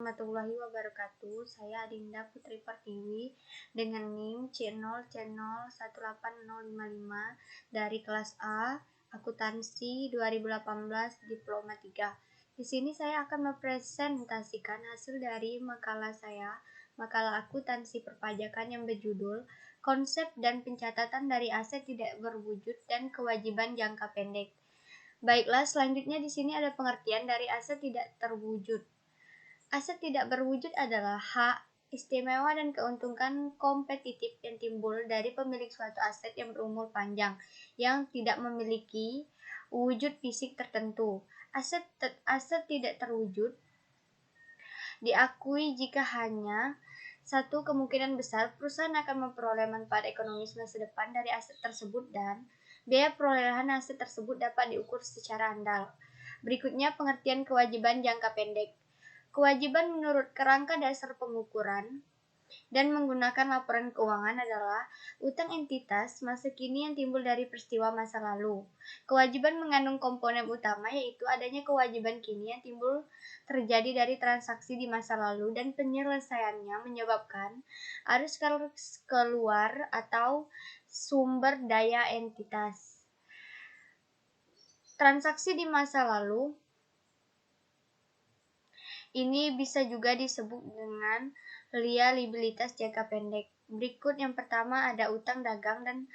Warahmatullahi wabarakatuh. Saya Adinda Putri Pertiwi dengan NIM C0C018055 dari kelas A Akuntansi 2018 Diploma 3. Di sini saya akan mempresentasikan hasil dari makalah saya, makalah akuntansi perpajakan yang berjudul Konsep dan Pencatatan dari Aset Tidak Berwujud dan Kewajiban Jangka Pendek. Baiklah, selanjutnya di sini ada pengertian dari aset tidak terwujud. Aset tidak berwujud adalah hak, istimewa, dan keuntungan kompetitif yang timbul dari pemilik suatu aset yang berumur panjang, yang tidak memiliki wujud fisik tertentu. Aset tidak terwujud diakui jika hanya satu kemungkinan besar perusahaan akan memperoleh manfaat ekonomis masa depan dari aset tersebut dan biaya perolehan aset tersebut dapat diukur secara andal. Berikutnya pengertian kewajiban jangka pendek. Kewajiban menurut kerangka dasar pengukuran dan menggunakan laporan keuangan adalah utang entitas masa kini yang timbul dari peristiwa masa lalu. Kewajiban mengandung komponen utama yaitu adanya kewajiban kini yang timbul terjadi dari transaksi di masa lalu dan penyelesaiannya menyebabkan arus keluar atau sumber daya entitas. Transaksi di masa lalu ini bisa juga disebut dengan liabilitas jangka pendek. Berikut yang pertama ada utang dagang dan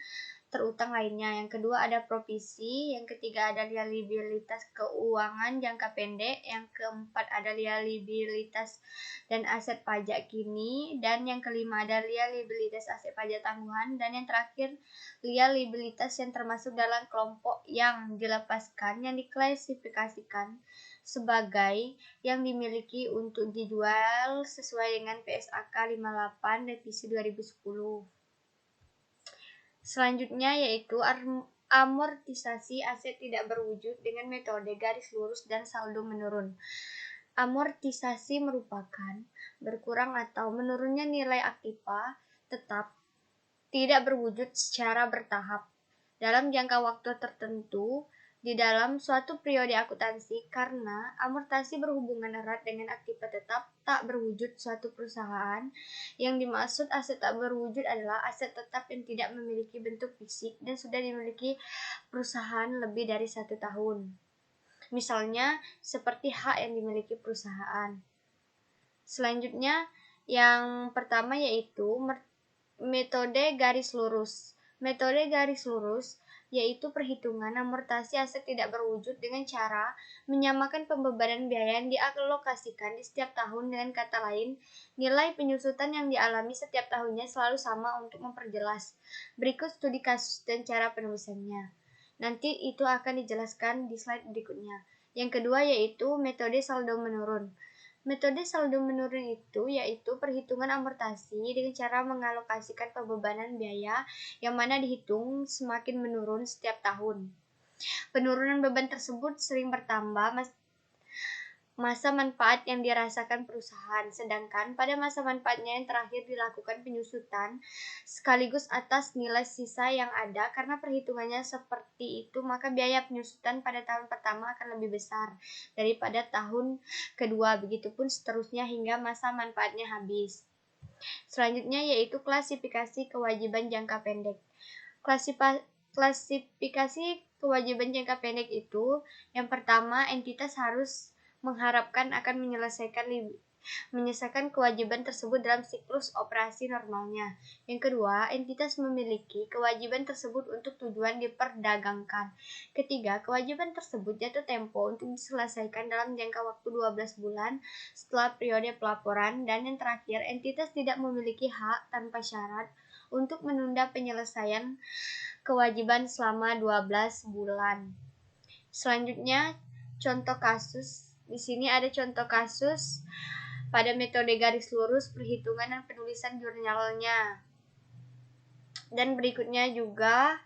terutang lainnya. Yang kedua ada provisi. Yang ketiga ada liabilitas keuangan jangka pendek. Yang keempat ada liabilitas dan aset pajak kini. Dan yang kelima ada liabilitas aset pajak tangguhan. Dan yang terakhir liabilitas yang termasuk dalam kelompok yang dilepaskan yang diklasifikasikan sebagai yang dimiliki untuk dijual sesuai dengan PSAK 58 revisi 2010. Selanjutnya yaitu amortisasi aset tidak berwujud dengan metode garis lurus dan saldo menurun. Amortisasi merupakan berkurang atau menurunnya nilai aktiva tetap tidak berwujud secara bertahap dalam jangka waktu tertentu di dalam suatu periode akuntansi karena amortisasi berhubungan erat dengan aktiva tetap tak berwujud suatu perusahaan. Yang dimaksud aset tak berwujud adalah aset tetap yang tidak memiliki bentuk fisik dan sudah dimiliki perusahaan lebih dari 1 tahun. Misalnya seperti hak yang dimiliki perusahaan. Selanjutnya yang pertama yaitu metode garis lurus. Metode garis lurus yaitu perhitungan amortisasi aset tidak berwujud dengan cara menyamakan pembebanan biaya yang dialokasikan di setiap tahun. Dengan kata lain, nilai penyusutan yang dialami setiap tahunnya selalu sama. Untuk memperjelas, berikut studi kasus dan cara penulisannya. Nanti itu akan dijelaskan di slide berikutnya. Yang kedua yaitu metode saldo menurun. Metode saldo menurun itu yaitu perhitungan amortisasi dengan cara mengalokasikan pembebanan biaya yang mana dihitung semakin menurun setiap tahun. Penurunan beban tersebut sering bertambah masa manfaat yang dirasakan perusahaan, sedangkan pada masa manfaatnya yang terakhir dilakukan penyusutan sekaligus atas nilai sisa yang ada. Karena perhitungannya seperti itu, maka biaya penyusutan pada tahun pertama akan lebih besar daripada tahun kedua, begitupun seterusnya hingga masa manfaatnya habis. Selanjutnya yaitu klasifikasi kewajiban jangka pendek. Klasifikasi kewajiban jangka pendek itu, yang pertama, entitas harus mengharapkan akan menyelesaikan kewajiban tersebut dalam siklus operasi normalnya. Yang kedua, entitas memiliki kewajiban tersebut untuk tujuan diperdagangkan. Ketiga, kewajiban tersebut jatuh tempo untuk diselesaikan dalam jangka waktu 12 bulan setelah periode pelaporan. Dan yang terakhir, entitas tidak memiliki hak tanpa syarat untuk menunda penyelesaian kewajiban selama 12 bulan. Selanjutnya, contoh kasus. Di sini ada contoh kasus pada metode garis lurus, perhitungan dan penulisan jurnalnya. Dan berikutnya juga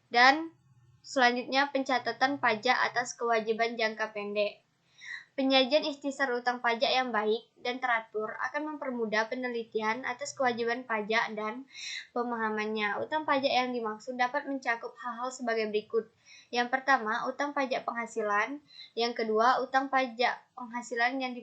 dan selanjutnya pencatatan pajak atas kewajiban jangka pendek. Penyajian ikhtisar utang pajak yang baik dan teratur akan mempermudah penelitian atas kewajiban pajak dan pemahamannya. Utang pajak yang dimaksud dapat mencakup hal-hal sebagai berikut. Yang pertama, utang pajak penghasilan. Yang kedua, utang pajak penghasilan yang